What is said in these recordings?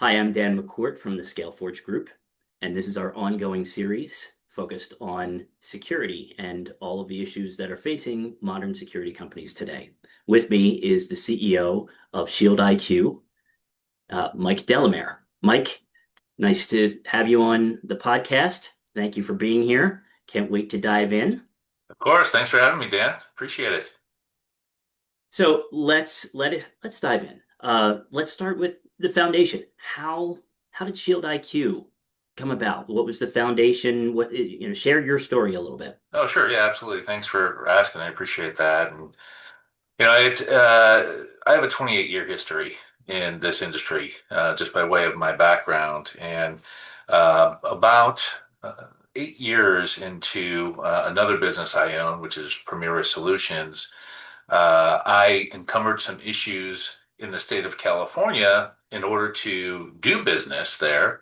Hi, I'm Dan McCourt from the ScaleForge Group, and this is our ongoing series focused on security and all of the issues that are facing modern security companies today. With me is the CEO of ShieldIQ, Mike Delamere. Mike, nice to have you on the podcast. Thank you for being here. Can't wait to dive in. Of course. Thanks for having me, Dan. Appreciate it. So let's dive in. Let's start with the foundation. How did Shield IQ come about? What was the foundation? Share your story a little bit. Oh, sure. Yeah, absolutely. Thanks for asking. I appreciate that. And I have a 28-year history in this industry, just by way of my background. And about 8 years into another business I own, which is Premier Solutions, I encumbered some issues in the state of California. In order to do business there,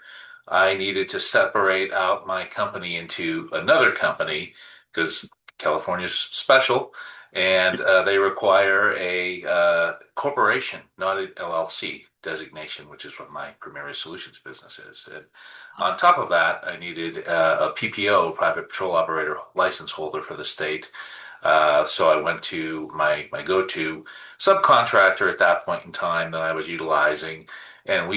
I needed to separate out my company into another company because California's special and they require a corporation, not an LLC designation, which is what my Premier Solutions business is. And on top of that, I needed a PPO, private patrol operator license holder for the state. So I went to my go-to subcontractor at that point in time that I was utilizing, and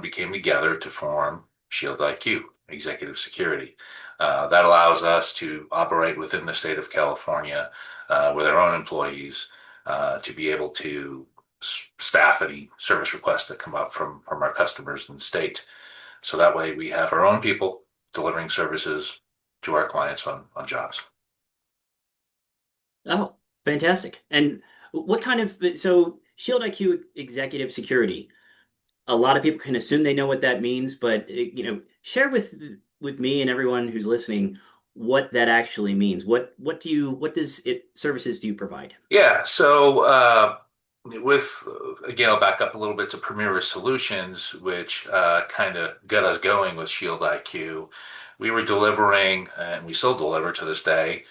became together to form ShieldIQ, Executive Security. That allows us to operate within the state of California with our own employees to be able to staff any service requests that come up from our customers in the state. So that way we have our own people delivering services to our clients on jobs. Oh, fantastic. And so Shield IQ Executive Security, a lot of people can assume they know what that means, but share with me and everyone who's listening what that actually means. What services do you provide? Yeah. So again, I'll back up a little bit to Premier Solutions, which kind of got us going with Shield IQ. We were delivering, and we still deliver to this day,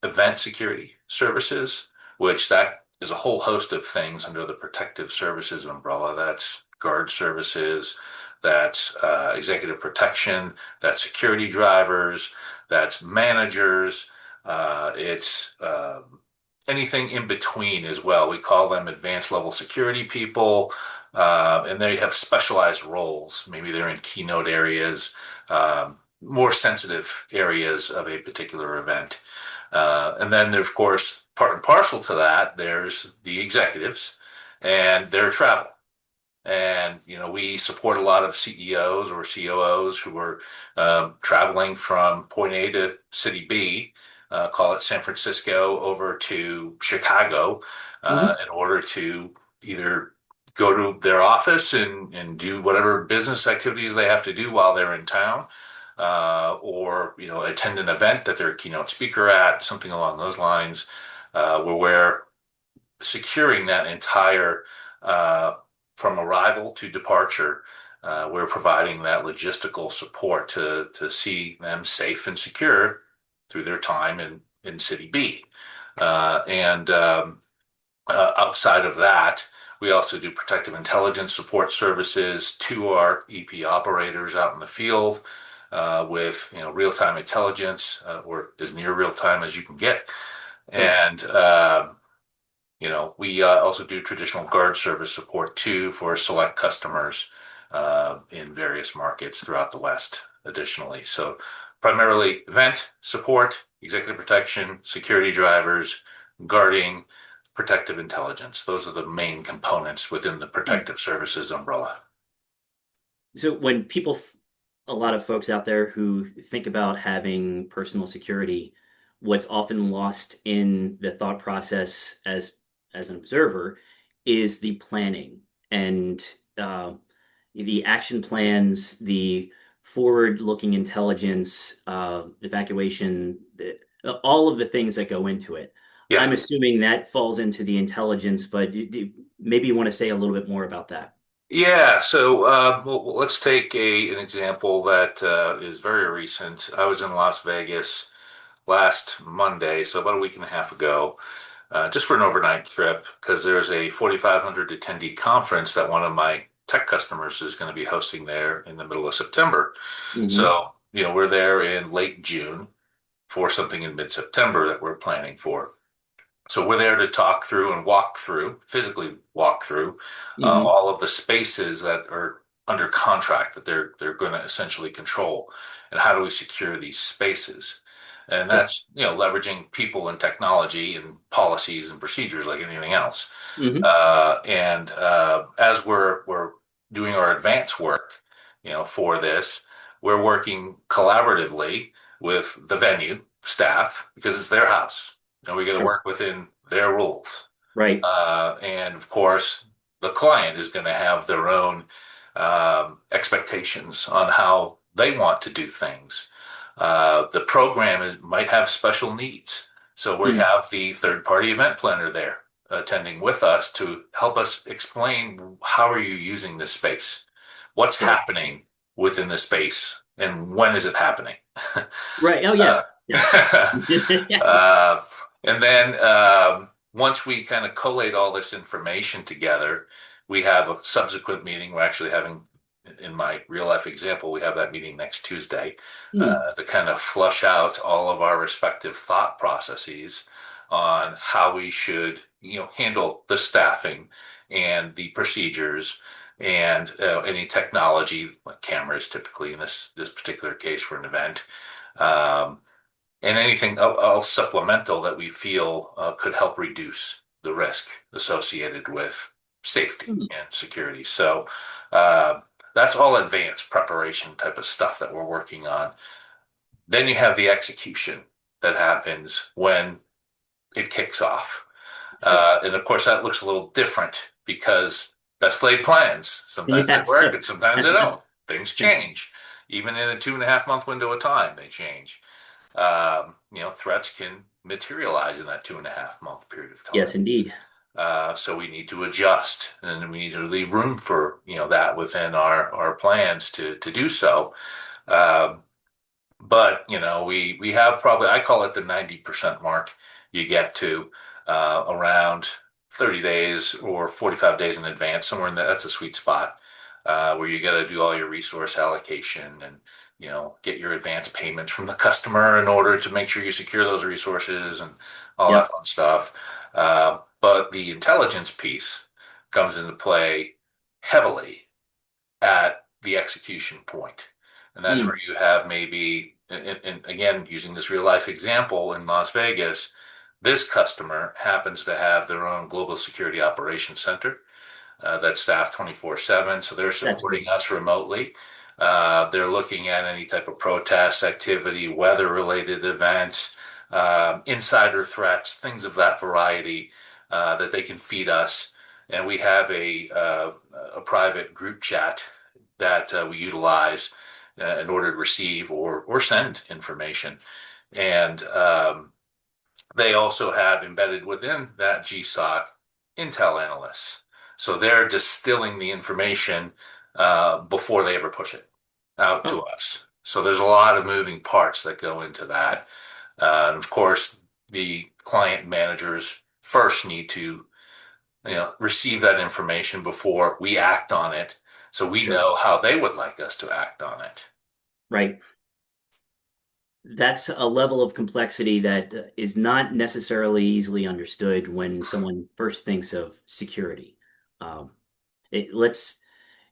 event security services, which that is a whole host of things under the protective services umbrella. That's guard services, that's executive protection, that's security drivers, that's managers, it's anything in between as well. We call them advanced level security people, and they have specialized roles. Maybe they're in keynote areas, more sensitive areas of a particular event. And then, of course, part and parcel to that, there's the executives and their travel. And, we support a lot of CEOs or COOs who are traveling from point A to city B, call it San Francisco, over to Chicago, Mhm. in order to either go to their office and do whatever business activities they have to do while they're in town, or attend an event that they're a keynote speaker at, something along those lines, where we're securing that entire from arrival to departure. We're providing that logistical support to see them safe and secure through their time in City B. And outside of that, we also do protective intelligence support services to our EP operators out in the field, with real-time intelligence, or as near real-time as you can get. Right. And we also do traditional guard service support too for select customers in various markets throughout the West additionally. So primarily event support, executive protection, security drivers, guarding, protective intelligence. Those are the main components within the protective services umbrella. So a lot of folks out there who think about having personal security, what's often lost in the thought process as an observer is the planning and the action plans, the forward-looking intelligence, evacuation, all of the things that go into it. Yeah. I'm assuming that falls into the intelligence, but maybe you want to say a little bit more about that. Yeah, so let's take an example that is very recent. I was in Las Vegas last Monday, so about a week and a half ago, just for an overnight trip, because there's a 4,500 attendee conference that one of my tech customers is going to be hosting there in the middle of September. Hmm. So, we're there in late June for something in mid-September that we're planning for. So we're there to talk through and walk through, physically walk through Hmm. all of the spaces that are under contract that they're going to essentially control, and how do we secure these spaces? And Sure. that's leveraging people and technology and policies and procedures like anything else. Hmm. And as we're doing our advance work, for this, we're working collaboratively with the venue staff because it's their house, and we got to Sure. work within their rules. Right. And of course, the client is going to have their own expectations on how they want to do things. The might have special needs. So we Mm. have the third-party event planner there attending with us to help us explain how are you using this space? What's Right. happening within the space and when is it happening? Right. Oh, yeah. Uh, Yeah. Yeah. uh, and then once we kind of collate all this information together, we have a subsequent meeting. We're actually having, in my real life example, we have that meeting next Tuesday Mm. to kind of flush out all of our respective thought processes on how we should, handle the staffing and the procedures and any technology, like cameras, typically in this particular case for an event. Um, and anything else supplemental that we feel could help reduce the risk associated with safety Mm. and security. So uh, that's all advanced preparation type of stuff that we're working on. Then you have the execution that happens when it kicks off. Sure. And of course, that looks a little different because best laid plans, sometimes they Yes. work and sometimes they don't. Things change. Even in a 2.5 month window of time, they change. Threats can materialize in that 2.5 month period of time. Yes, indeed. So we need to adjust, and we need to leave room for that within our plans to do so. Um, but we have probably, I call it the 90% mark. You get to around 30 days or 45 days in advance, somewhere in that's a sweet spot where you got to do all your resource allocation and get your advance payments from the customer in order to make sure you secure those resources and all that Yep. fun stuff. But the intelligence piece comes into play heavily at the execution point. And that's where Mm. you have maybe, and again, using this real life example in Las Vegas, this customer happens to have their own global security operations center that's staffed 24/7. So they're That's supporting good. us remotely. They're looking at any type of protest activity, weather related events, insider threats, things of that variety that they can feed us. And we have a private group chat that we utilize in order to receive or send information. And they also have embedded within that GSOC Intel analysts. So they're distilling the information before they ever push it out to Oh, us. So there's a lot of moving parts that go into that. And of course, the client managers first need to receive that information before we act on it. So we sure. know how they would like us to act on it. Right. That's a level of complexity that is not necessarily easily understood when someone first thinks of security. Um, it lets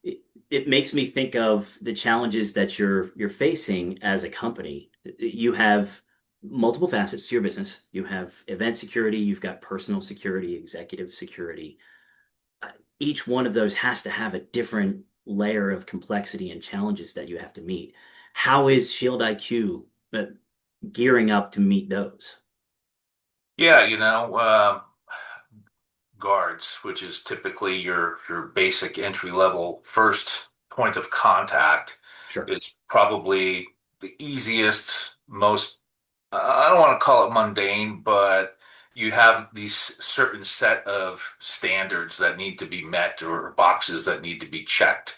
it, it makes me think of the challenges that you're facing as a company. You have multiple facets to your business. You have event security, you've got personal security, executive security. Uh, Each one of those has to have a different layer of complexity and challenges that you have to meet. How is Shield IQ gearing up to meet those? Yeah, guards, which is typically your basic entry level first point of contact, Sure. is probably the easiest, most I don't want to call it mundane, but you have these certain set of standards that need to be met or boxes that need to be checked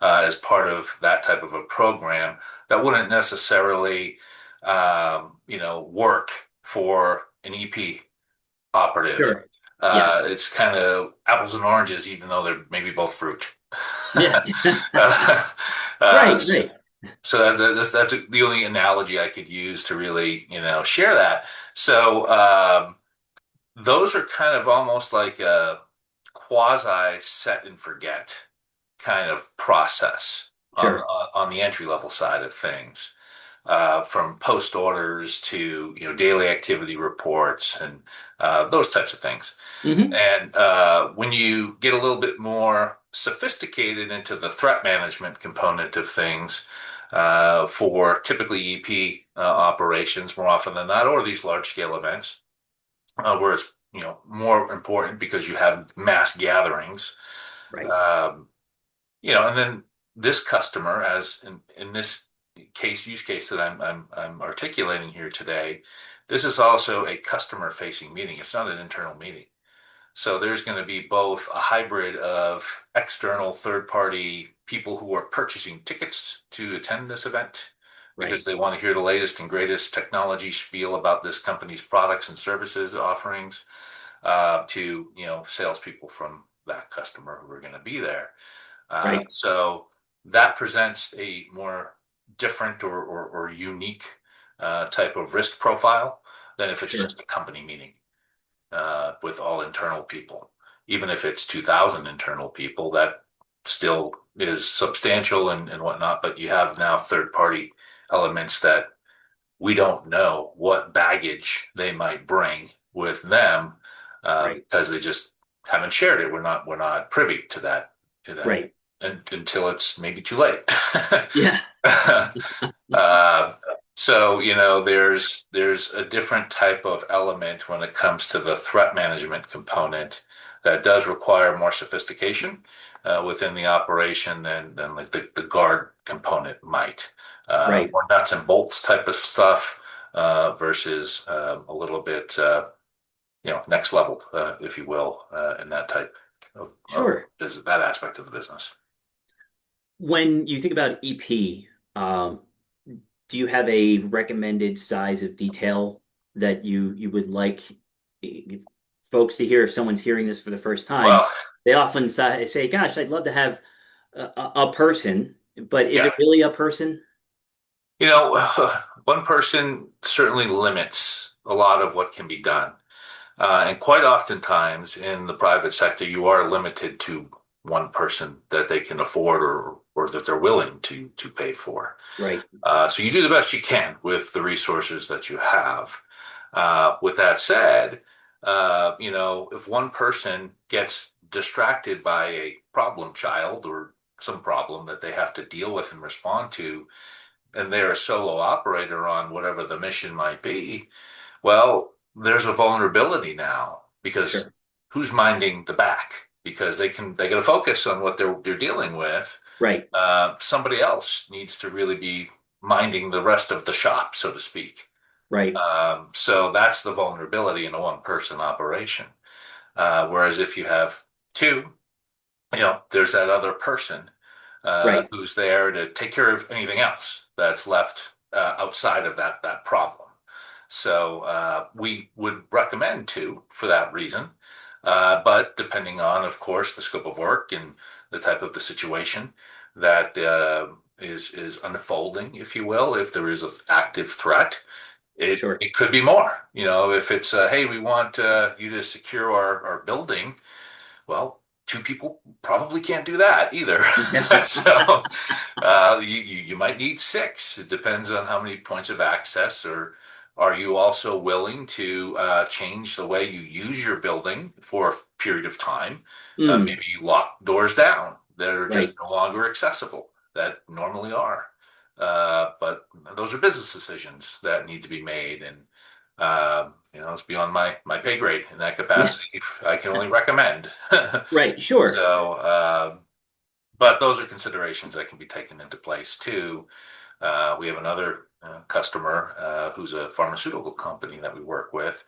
as part of that type of a program that wouldn't necessarily, work for an EP operative. Sure. Yeah. It's kind of apples and oranges, even though they're maybe both fruit. Yeah. Uh, Right, so, right. that's the only analogy I could use to really, share that. So those are kind of almost like a quasi set and forget kind of process Sure. on the entry level side of things, from post orders to daily activity reports and those types of things. Hmm. And when you get a little bit more sophisticated into the threat management component of things, for typically EP operations more often than not, or these large scale events, where it's more important because you have mass gatherings. Right, Um, and then this customer, as in this use case that I'm articulating here today, this is also a customer facing meeting. It's not an internal meeting. So there's going to be both a hybrid of external third party people who are purchasing tickets to attend this event because right, they want to hear the latest and greatest technology spiel about this company's products and services offerings, to salespeople from that customer who are going to be there. right. So that presents a more different or unique type of risk profile than if it's Sure. just a company meeting with all internal people. Even if it's 2,000 internal people, that still is substantial and whatnot, but you have now third party elements that we don't know what baggage they might bring with them, Right, because they just haven't shared it. We're not privy to that right. until it's maybe too late. Yeah. Uh, so, there's a different type of element when it comes to the threat management component that does require more sophistication within the operation than like the guard component might. Right. More nuts and bolts type of stuff versus a little bit, next level, if you will, in that type of Sure. that aspect of the business. When you think about EP, do you have a recommended size of detail that you would like folks to hear if someone's hearing this for the first time? Well, They often say, "Gosh, I'd love to have a person," but is yeah. it really a person? One person certainly limits a lot of what can be done. And quite oftentimes in the private sector, you are limited to one person that they can afford or that they're willing to pay for. Right. So you do the best you can with the resources that you have. With that said, if one person gets distracted by a problem child or some problem that they have to deal with and respond to, and they're a solo operator on whatever the mission might be, well, there's a vulnerability now because Sure. who's minding the back? Because they got to focus on what they're dealing with. Right. Somebody else needs to really be minding the rest of the shop, so to speak. Right. So that's the vulnerability in a one-person operation. Whereas if you have two, there's that other person Right. who's there to take care of anything else that's left outside of that problem. So we would recommend two for that reason. But depending on, of course, the scope of work and the type of the situation that is unfolding, if you will, if there is an active threat, it Sure. it could be more. If it's hey, we want you to secure our building, well, two people probably can't do that either. So you might need six. It depends on how many points of access, or are you also willing to change the way you use your building for a period of time? Mm, Maybe you lock doors down that are just right. no longer accessible that normally are. But those are business decisions that need to be made, and it's beyond my pay grade in that Yeah. capacity. I can only recommend. Right. Sure. So, but those are considerations that can be taken into place too. We have another customer who's a pharmaceutical company that we work with,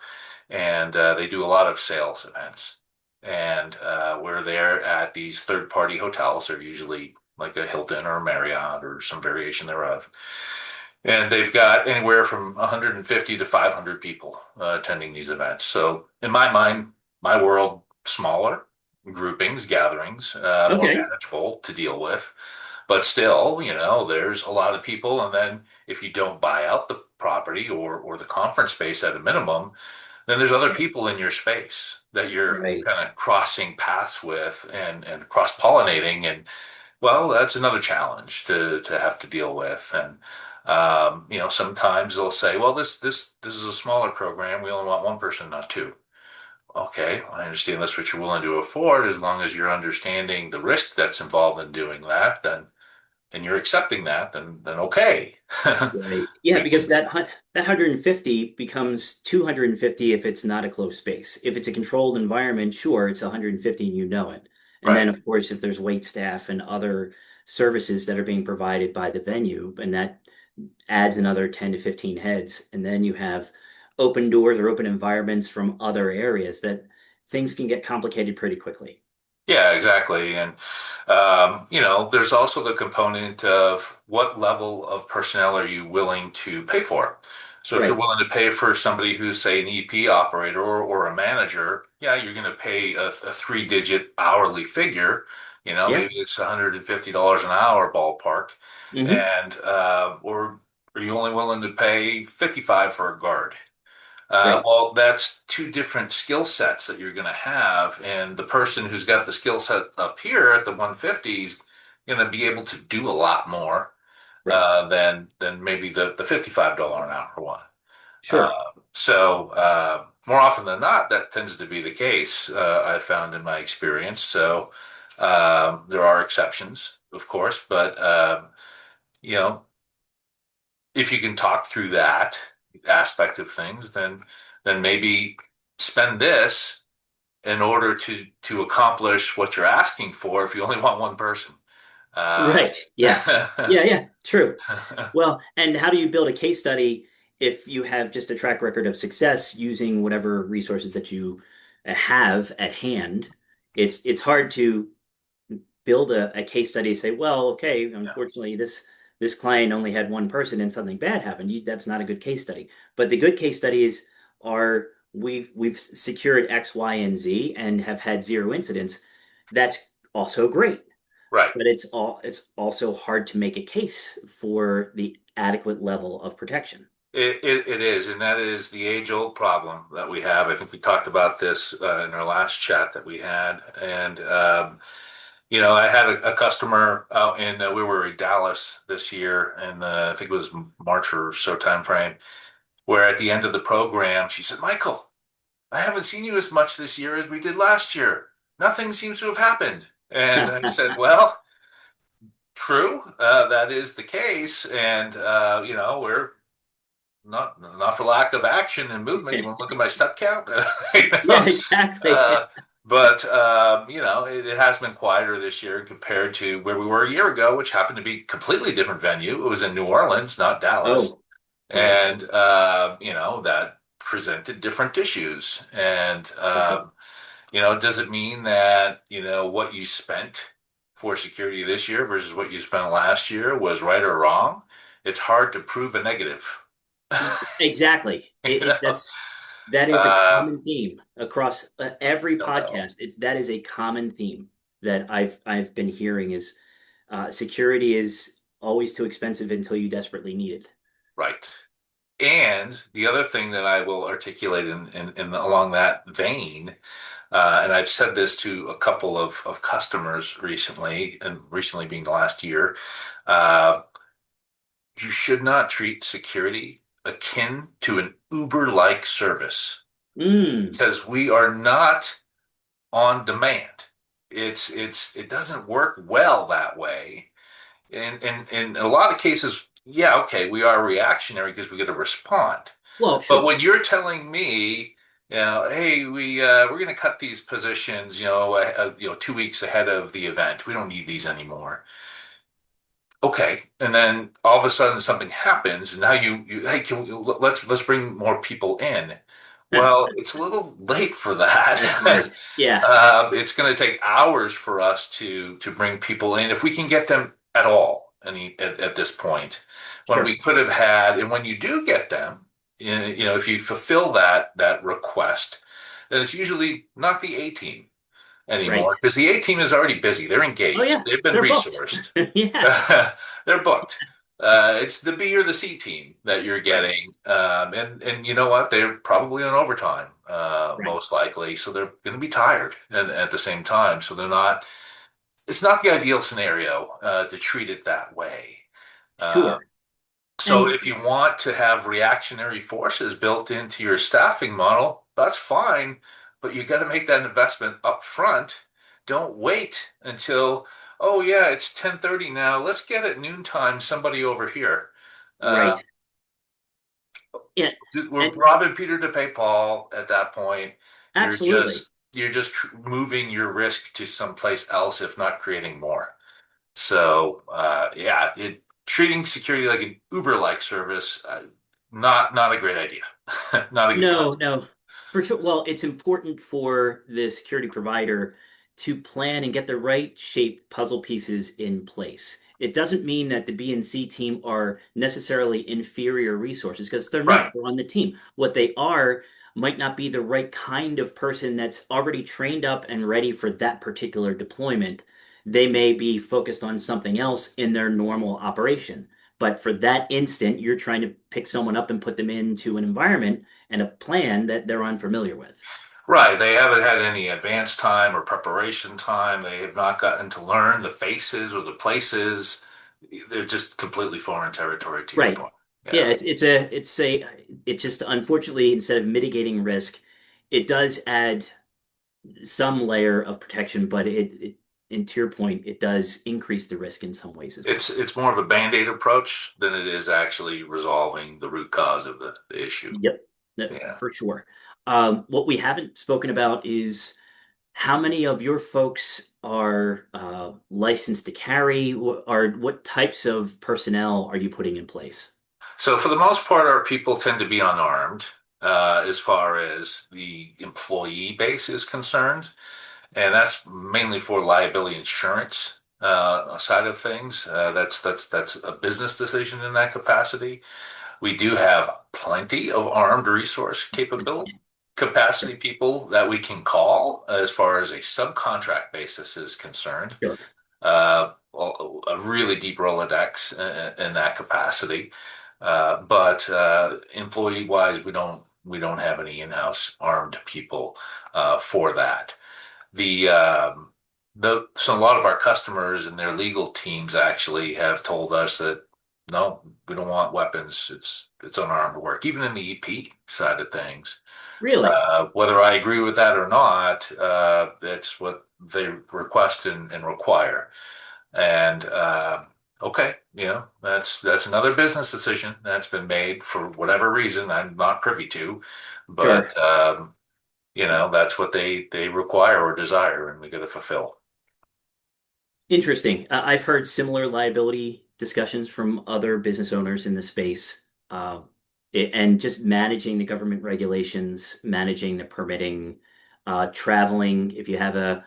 and they do a lot of sales events. And we're there at these third-party hotels. They're usually like a Hilton or a Marriott or some variation thereof. And they've got anywhere from 150 to 500 people attending these events. So in my mind, my world, smaller. groupings, gatherings, more Okay. manageable to deal with. But still, there's a lot of people. And then if you don't buy out the property or the conference space at a minimum, then there's other people in your space that you're Right. kind of crossing paths with and cross-pollinating. And well, that's another challenge to have to deal with. And sometimes they'll say, well, this is a smaller program. We only want one person, not two. Okay, I understand that's what you're willing to afford. As long as you're understanding the risk that's involved in doing that, then and you're accepting that, then okay. Right. Yeah, We because can, that 150 becomes 250 if it's not a closed space. If it's a controlled environment, sure, it's 150 and you know it. And right. then of course if there's wait staff and other services that are being provided by the venue, and that adds another 10 to 15 heads, and then you have open doors or open environments from other areas that things can get complicated pretty quickly. Yeah, exactly. And, there's also the component of what level of personnel are you willing to pay for? So if you're Right. willing to pay for somebody who's, say, an EP operator or a manager, yeah, you're going to pay a three-digit hourly figure. Yeah. Maybe it's $150 an hour ballpark. Hmm. And, or are you only willing to pay 55 for a guard? Right. Well, that's two different skill sets that you're going to have, and the person who's got the skill set up here at the 150 is going to be able to do a lot more Right. than maybe the $55 an hour one. Uh, Sure. so more often than not, that tends to be the case. I've found in my experience. So there are exceptions, of course, but you know, if you can talk through that aspect of things, then maybe spend this in order to accomplish what you're asking for if you only want one person. Uh, Right. Yes. Yeah, yeah, true. Well, and how do you build a case study if you have just a track record of success using whatever resources that you have at hand? It's hard to build a case study and say, well, okay, yeah, unfortunately, this client only had one person and something bad happened. That's not a good case study. But the good case studies are we've secured X, Y, and Z and have had zero incidents. That's also great. right. But it's also hard to make a case for the adequate level of protection. It is, and that is the age-old problem that we have. I think we talked about this in our last chat that we had, and I had a customer out in we were in Dallas this year, and I think it was March or so time frame, where at the end of the program, she said, "Michael, I haven't seen you as much this year as we did last year. Nothing seems to have happened." And I said, "Well, true, that is the case, and we're not for lack of action and movement. You want to look at my step count? You Yeah, know, exactly. uh, but it has been quieter this year compared to where we were a year ago, which happened to be a completely different venue. It was in New Orleans, not Dallas, Oh, right. and that presented different issues. And Okay. does it mean that what you spent for security this year versus what you spent last year was right or wrong? It's hard to prove a negative. Exactly. You know? That is a Uh, common theme across every don't know. podcast. That is a common theme that I've been hearing is security is always too expensive until you desperately need it. Right. And the other thing that I will articulate in along that vein, and I've said this to a couple of customers recently, and recently being the last year, uh, you should not treat security akin to an Uber-like service Mm. because we are not on demand. It doesn't work well that way. In a lot of cases, yeah, okay, we are reactionary because we get to respond. Well, But sure. when you're telling me, hey, we're going to cut these positions, 2 weeks ahead of the event. We don't need these anymore. Okay, and then all of a sudden something happens, and now hey, let's bring more people in. Well, it's a little late for That's that. right. Yeah. It's going to take hours for us to bring people in if we can get them at all. At this point, when we Sure. could have had, and when you do get them, if you fulfill that request, then it's usually not the A team. anymore Right. because the A team is already busy. They're Oh engaged. yeah, They've been they're booked. resourced. Yeah. They're booked. It's the B or the C team that you're Right. getting, and you know what? They're probably on overtime, Right. most likely, so they're going to be tired at the same time. So they're not. It's not the ideal scenario to treat it that way. Uh, Sure. so And if you want to have reactionary forces built into your staffing model, that's fine, but you got to make that investment up front. Don't wait until, oh yeah, it's 10:30 now. Let's get at noontime somebody over here. Uh, right. Yeah. we're And robbing Peter to pay Paul at that point. You're absolutely. just you're just moving your risk to someplace else, if not creating more. So yeah, treating security like an Uber-like service, not a great idea. Not a good No, concept. no, for sure. Well, it's important for the security provider to plan and get the right shaped puzzle pieces in place. It doesn't mean that the B and C team are necessarily inferior resources because they're Right. not. They're on the team. What they are might not be the right kind of person that's already trained up and ready for that particular deployment. They may be focused on something else in their normal operation. But for that instant, you're trying to pick someone up and put them into an environment and a plan that they're unfamiliar with. Right. They haven't had any advance time or preparation time. They have not gotten to learn the faces or the places. They're just completely foreign territory to your Right. point. Yeah, Yeah. it's just unfortunately instead of mitigating risk, it does add some layer of protection, but and to your point, it does increase the risk in some ways as It's well. it's more of a band-aid approach than it is actually resolving the root cause of the issue. Yep, Yeah. for sure. What we haven't spoken about is how many of your folks are licensed to carry, or what types of personnel are you putting in place? So for the most part, our people tend to be unarmed as far as the employee base is concerned, and that's mainly for liability insurance side of things. That's a business decision in that capacity. We do have plenty of armed resource capability capacity people that we can call as far as a subcontract basis is concerned. Sure. A really deep Rolodex in that capacity. But employee wise, we don't have any in-house armed people for that. The so a lot of our customers and their legal teams actually have told us that no, we don't want weapons. It's unarmed work, even in the EP side of things. Really? Whether I agree with that or not, that's what they request and require. And okay, that's another business decision that's been made for whatever reason I'm not privy to, Sure. but that's what they require or desire, and we got to fulfill. Interesting. I've heard similar liability discussions from other business owners in the space, and just managing the government regulations, managing the permitting, traveling. If you have a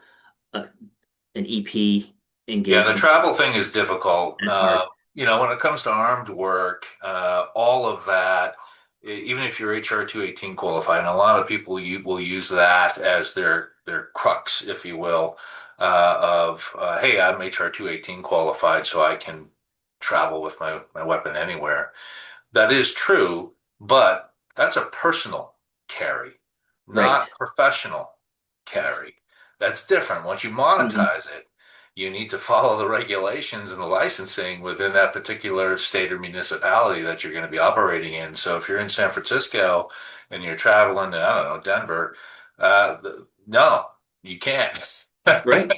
an EP Yeah, the engagement, travel thing is difficult. that's hard. When it comes to armed work, all of that, even if you're HR 218 qualified, and a lot of people will use that as their crux, if you will, hey, I'm HR 218 qualified, so I can travel with my weapon anywhere. That is true, but that's a personal carry, Right. not professional Yes. carry. That's different. Once you Mhm. monetize it, you need to follow the regulations and the licensing within that particular state or municipality that you're going to be operating in. So if you're in San Francisco and you're traveling to, I don't know, Denver, no, you can't. Right.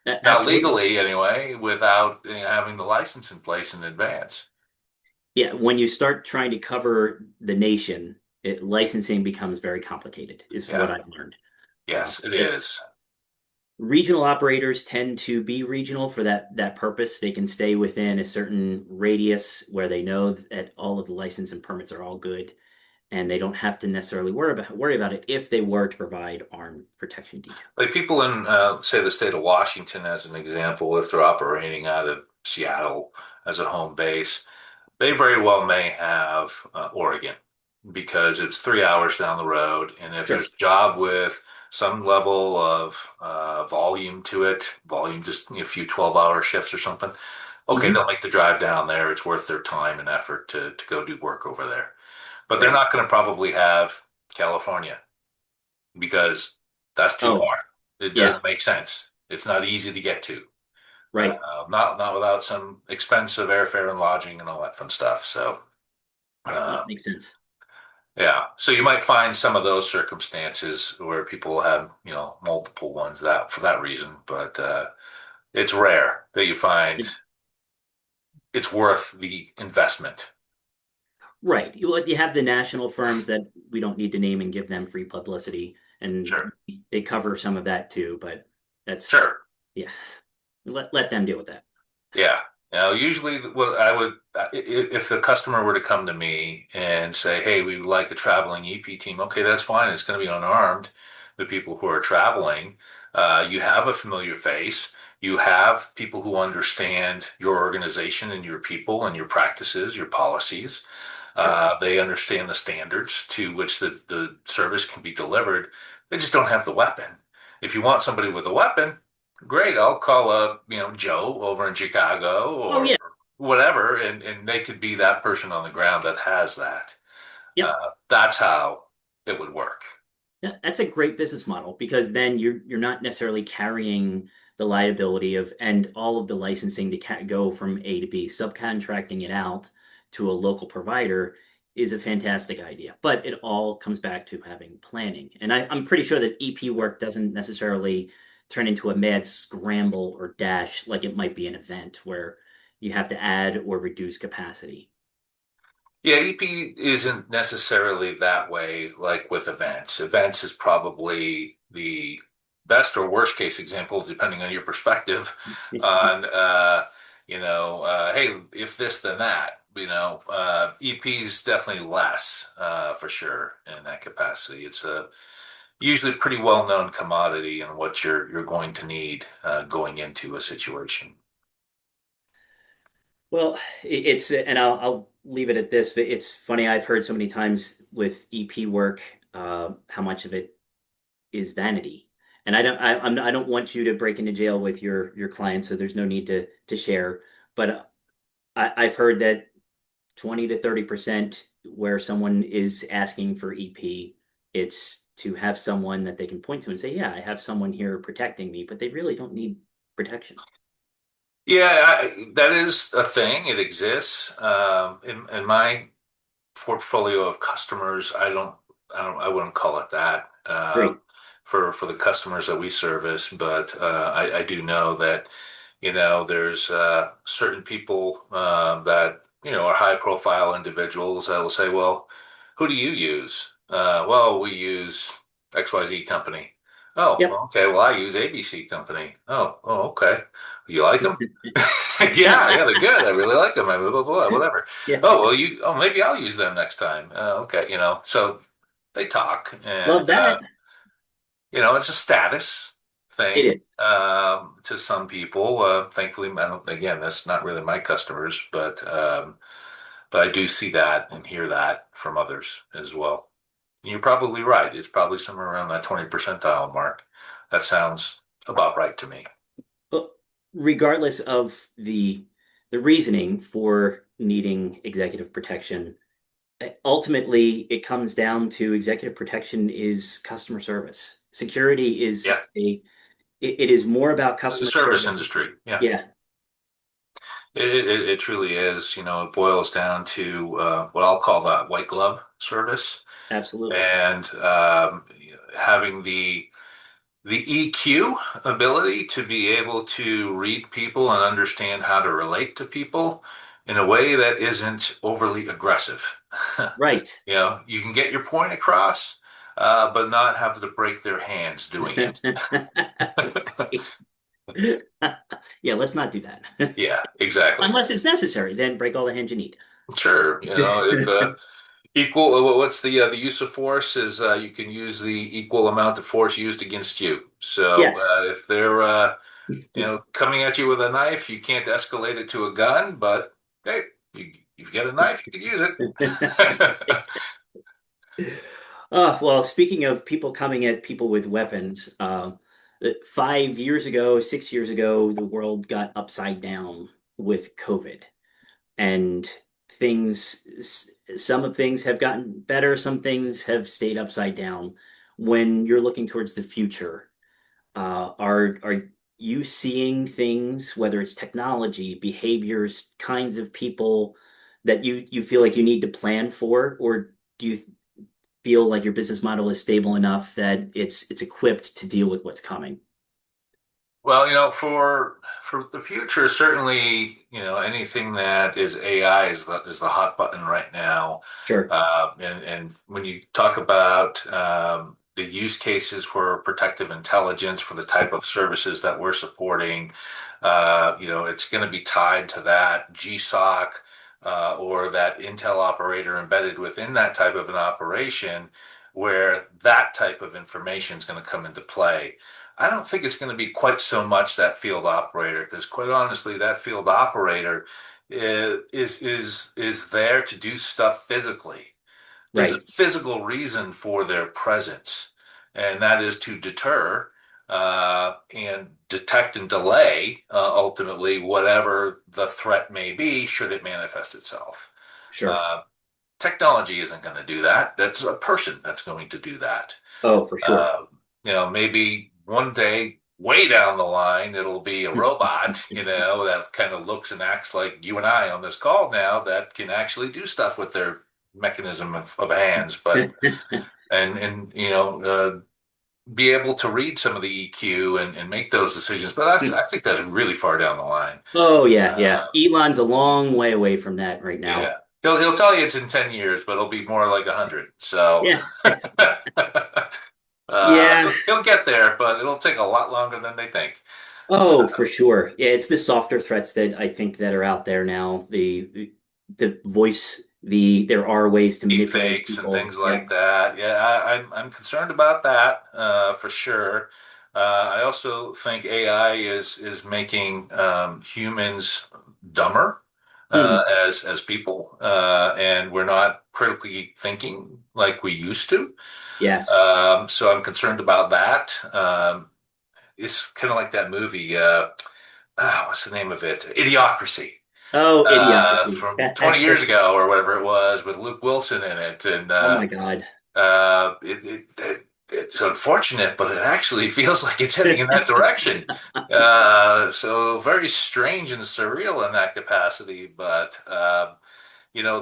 Not Absolutely. legally anyway, without having the license in place in advance. Yeah. When you start trying to cover the nation, licensing becomes very complicated, is what Yeah, I've learned. yes, it Just is. regional operators tend to be regional for that purpose. They can stay within a certain radius where they know that all of the license and permits are all good, and they don't have to necessarily worry about it if they were to provide armed protection detail. Like people in, say, the state of Washington, as an example, if they're operating out of Seattle as a home base, they very well may have Oregon because it's 3 hours down the road. And if there's Sure. a job with some level of volume to it, volume just a few 12-hour shifts or something, okay, Hmm. they'll make the drive down there. It's worth their time and effort to go do work over there. But they're Right. not going to probably have California because that's too Oh, far. It yeah. doesn't make sense. It's not easy to get to. Right. Not without some expensive airfare and lodging and all that fun stuff. So, uh, Makes sense. yeah. So you might find some of those circumstances where people have, multiple ones that for that reason, but it's rare that you find it's worth the investment. Right. You have the national firms that we don't need to name and give them free publicity, and Sure. they cover some of that too, but that's, Sure. yeah, let them deal with that. Yeah. Usually what I would, if the customer were to come to me and say, hey, we would like a traveling EP team, okay, that's fine. It's going to be unarmed. The people who are traveling, you have a familiar face. You have people who understand your organization and your people and your practices, your policies. Sure. They understand the standards to which the service can be delivered. They just don't have the weapon. If you want somebody with a weapon, great. I'll call up, Joe over in Chicago Oh, or yeah. whatever, and they could be that person on the ground that has that. Yep. That's how it would work. Yeah, that's a great business model because then you're not necessarily carrying the liability of and all of the licensing to go from A to B. Subcontracting it out to a local provider is a fantastic idea, but it all comes back to having planning. And I'm pretty sure that EP work doesn't necessarily turn into a mad scramble or dash like it might be an event where you have to add or reduce capacity. Yeah, EP isn't necessarily that way like with events. Events is probably the best or worst case example, depending on your perspective, on hey, if this then that. EP is definitely less for sure in that capacity. It's a usually pretty well-known commodity and what you're going to need going into a situation. Well, it's and I'll leave it at this, but it's funny. I've heard so many times with EP work, how much of it is vanity, and I don't want you to break into jail with your clients, so there's no need to share. But I've heard that 20 to 30% where someone is asking for EP, it's to have someone that they can point to and say, "Yeah, I have someone here protecting me," but they really don't need protection. Yeah, that is a thing. It exists. In my portfolio of customers, I wouldn't call it that Great. for the customers that we service, but I do know that there's certain people that are high profile individuals that will say, well, who do you use? Well, we use XYZ company. Oh, Yep. well, okay. Well, I use ABC company. Oh, okay. You like them? Yeah, they're good. I really like them. I blah, blah, blah, whatever. Yeah. Oh, well, maybe I'll use them next time. Okay, so they talk, and Love that. it's a status It thing is. to some people. Thankfully, I don't. Again, that's not really my customers, but I do see that and hear that from others as well. And you're probably right. It's probably somewhere around that 20 percentile mark. That sounds about right to me. But regardless of the reasoning for needing executive protection, ultimately it comes down to executive protection is customer service. Security Yeah, is it is more about the customer service service. industry. Yeah. Yeah, It truly is. It boils down to what I'll call that white glove service, absolutely. and having the EQ ability to be able to read people and understand how to relate to people in a way that isn't overly aggressive. Right. You can get your point across, but not have to break their hands doing it. Right. Yeah, let's not do that. Yeah, exactly. Unless it's necessary, then break all the hands you need. Sure. If equal, what's the use of force is you can use the equal amount of force used against you. So Yes. if they're coming at you with a knife, you can't escalate it to a gun, but hey, you've got a knife, you can use it. Well, speaking of people coming at people with weapons, 5 years ago, 6 years ago, the world got upside down with COVID, and some of things have gotten better, some things have stayed upside down. When you're looking towards the future, are you seeing things, whether it's technology, behaviors, kinds of people that you feel like you need to plan for, or do you feel like your business model is stable enough that it's equipped to deal with what's coming? Well, for the future, certainly, anything that is AI is the hot button right now. Sure. And when you talk about the use cases for protective intelligence for the type of services that we're supporting, it's going to be tied to that GSOC or that Intel operator embedded within that type of an operation, where that type of information is going to come into play. I don't think it's going to be quite so much that field operator, because quite honestly, that field operator is there to do stuff physically. There's a Right. physical reason for their presence, and that is to deter and detect and delay ultimately whatever the threat may be, should it manifest itself. Sure. Uh, Technology isn't going to do that. That's a person that's going to do that. Oh, for sure. Uh, Maybe one day, way down the line, it'll be a robot, that kind of looks and acts like you and I on this call now, that can actually do stuff with their mechanism of hands, but and be able to read some of the EQ and make those decisions. But I think that's really far down the line. Oh yeah, yeah. Uh, Elon's a long way away from that right yeah. now. He'll tell you it's in 10 years, but it'll be more like 100. So Yeah, it's yeah. he'll get there, but it'll take a lot longer than they think. Oh, for sure. Yeah, it's the softer threats that I think that are out there now. The voice, there are ways to Deep manipulate fakes and people. things Yeah. like that. Yeah, I'm concerned about that for sure. I also think AI is making humans dumber Hmm. as people, and we're not critically thinking like we used to. Yes. So I'm concerned about that. It's kind of like that movie. What's the name of it? Idiocracy. Oh, idiocracy. From 20 years ago or whatever it was, with Luke Wilson in it, and Oh my God. it's unfortunate, but it actually feels like it's heading in that direction. So very strange and surreal in that capacity, but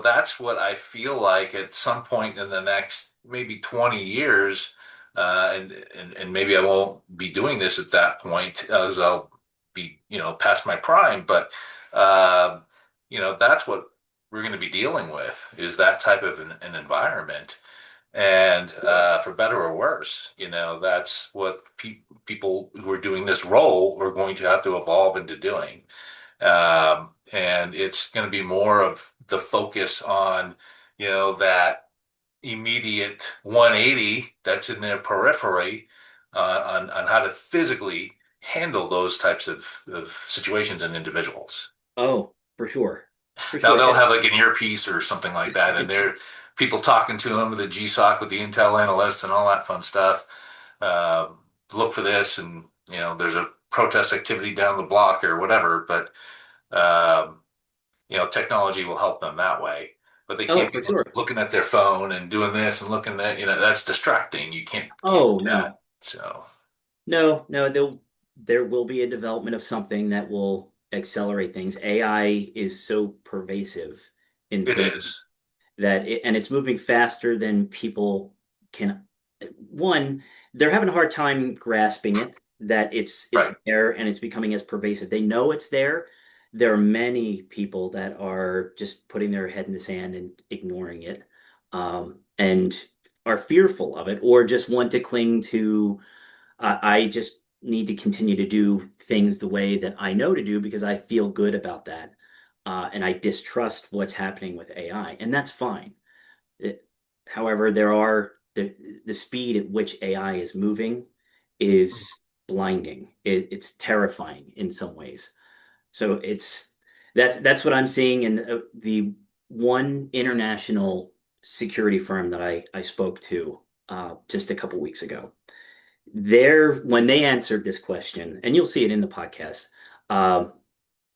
that's what I feel like at some point in the next maybe 20 years. And maybe I won't be doing this at that point, as I'll be, past my prime. But uh, that's what we're going to be dealing with, is that type of an environment. And for better or worse, that's what people who are doing this role are going to have to evolve into doing. And it's going to be more of the focus on, that immediate 180 that's in their periphery, on how to physically handle those types of situations and individuals. Oh, for sure. For Now sure. they'll have like an earpiece or something like that, and they're people talking to them with the GSOC with the Intel analysts and all that fun stuff. Uh, Look for this, and there's a protest activity down the block or whatever, but technology will help them that way. But they Oh, can't be for sure. looking at their phone and doing this and looking at, that's distracting. You can't Oh do that. no. So No, no, there will be a development of something that will accelerate things. AI is so pervasive in it things is. and it's moving faster than people can. One, they're having a hard time grasping it, that it's Right. there and it's becoming as pervasive. They know it's there. There are many people that are just putting their head in the sand and ignoring it, and are fearful of it, or just want to cling to, I just need to continue to do things the way that I know to do because I feel good about that. And I distrust what's happening with AI, and that's fine. It- However, the speed at which AI is moving is blinding. It's terrifying in some ways. So that's what I'm seeing. And the one international security firm that I spoke to, just a couple weeks ago. When they answered this question, and you'll see it in the podcast, uh,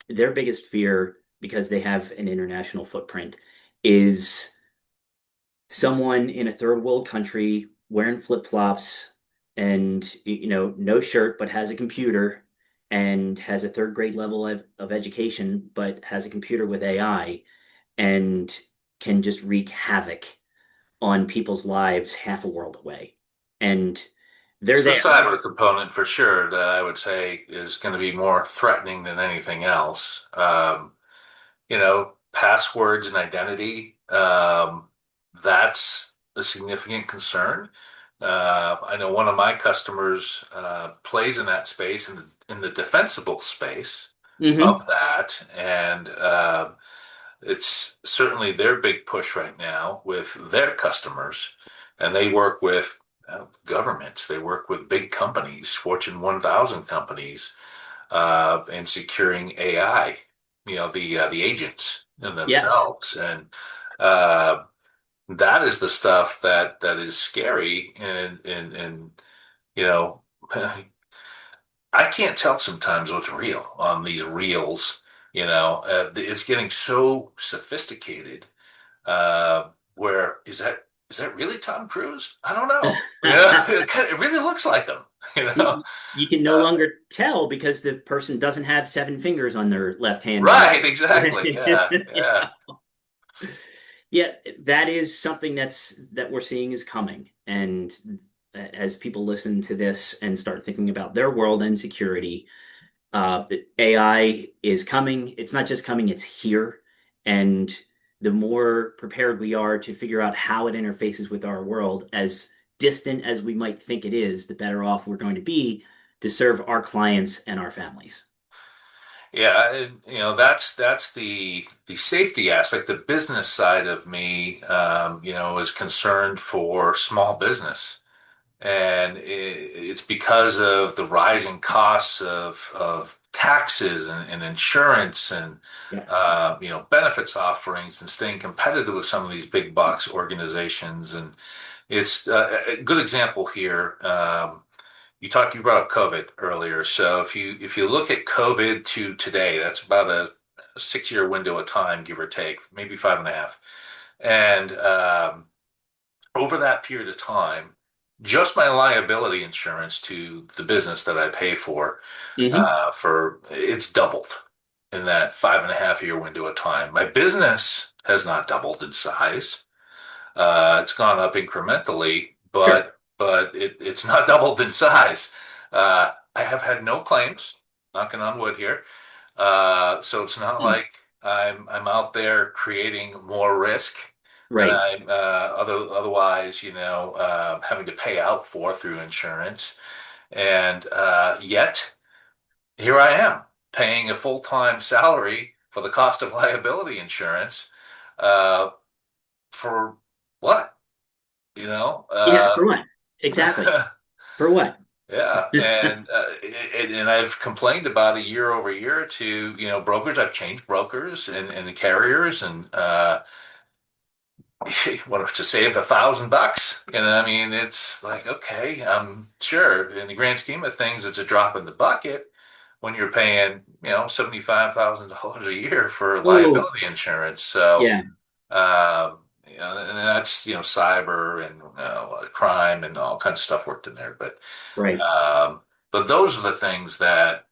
their biggest fear, because they have an international footprint, is someone in a third world country wearing flip-flops and no shirt but has a computer and has a third grade level of education but has a computer with AI and can just wreak havoc on people's lives half a world away. And they're It's the there. cyber component for sure that I would say is going to be more threatening than anything else. Passwords and identity, that's a significant concern. I know one of my customers plays in that space, in the defensible space Hmm. of that, and it's certainly their big push right now with their customers, and they work with governments, they work with big companies, Fortune 1000 companies, in securing AI, the agents in Yes. themselves, and uh, that is the stuff that is scary, and you know. I can't tell sometimes what's real on these reels. It's getting so sophisticated. Where is that really Tom Cruise? I don't know. It really looks like him. You know, You, you can no uh, longer tell because the person doesn't have seven fingers on their left hand right? anymore. Exactly. Yeah, Yeah. yeah, Yeah, that is something that we're seeing is coming. And as people listen to this and start thinking about their world and security, AI is coming. It's not just coming, it's here. And the more prepared we are to figure out how it interfaces with our world, as distant as we might think it is, the better off we're going to be to serve our clients and our families. yeah. That's the safety aspect. The business side of me, is concerned for small business. And it's because of the rising costs of taxes and insurance and Yeah. benefits offerings and staying competitive with some of these big box organizations. And it's a good example here. You brought up COVID earlier. So if you look at COVID to today, that's about a 6 year window of time, give or take, maybe 5.5. And over that period of time, just my liability insurance to the business that I pay Hmm. for it's doubled in that 5.5 year window of time. My business has not doubled in size. It's gone up incrementally, Sure. but it's not doubled in size. I have had no claims, knocking on wood here. So it's not Mm. like I'm out there creating more risk than Right. I'm otherwise, having to pay out for through insurance. And yet here I am paying a full-time salary for the cost of liability insurance. Uh, for what? You know? Yeah, for what? Exactly. For what? Yeah, and I've complained about it year over year to brokers. I've changed brokers and carriers, and what to save $1,000. I mean, it's like okay, I'm sure in the grand scheme of things, it's a drop in the bucket when you're paying $75,000 a year for Oh, liability insurance. So. yeah. And that's cyber and crime and all kinds of stuff worked in there, Right. um, but those are the things that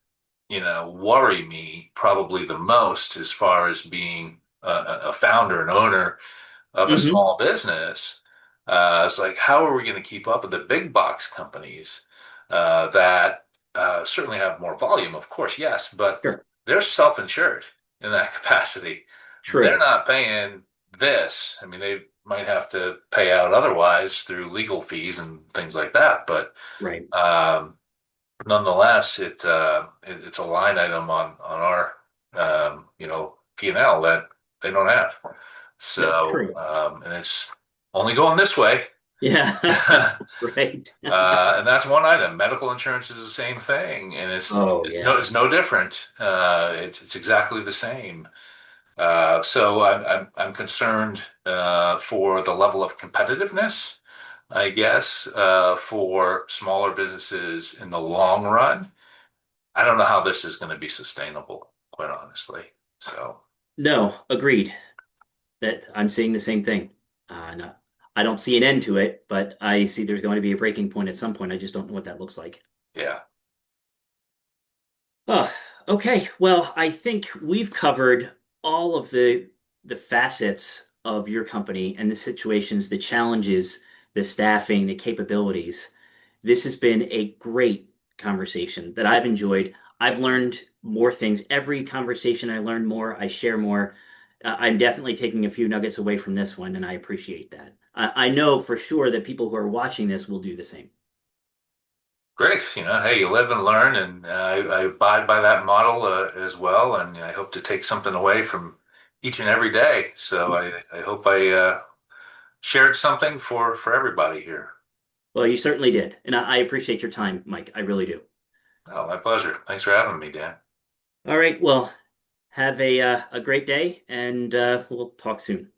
worry me probably the most as far as being a founder and owner of a Hmm. small business. It's like, how are we going to keep up with the big box companies that certainly have more volume, of course, yes, but Sure. they're self-insured in that capacity. They're True. not paying this. I mean, they might have to pay out otherwise through legal fees and things like that, but Right. um, nonetheless, it's a line item on our P&L that they don't have. That's So true. and it's only going this way. Yeah. Right. And that's one item. Medical insurance is the same thing, and it's Oh, it's no yeah. it's no different. It's exactly the same. So I'm concerned for the level of competitiveness I guess, for smaller businesses in the long run. I don't know how this is going to be sustainable, quite honestly. So, No, agreed. That I'm seeing the same thing. No, I don't see an end to it, but I see there's going to be a breaking point at some point. I just don't know what that looks like. yeah. Oh, okay. Well, I think we've covered all of the facets of your company and the situations, the challenges, the staffing, the capabilities. This has been a great conversation that I've enjoyed. I've learned more things. Every conversation I learn more, I share more. I'm definitely taking a few nuggets away from this one, and I appreciate that. I know for sure that people who are watching this will do the same. Great. Hey, you live and learn, and I abide by that model as well. And I hope to take something away from each and every day. So I hope I shared something for everybody here. Well, you certainly did, and I appreciate your time, Mike. I really do. Oh, my pleasure. Thanks for having me, Dan. All right. Well, have a great day, and we'll talk soon.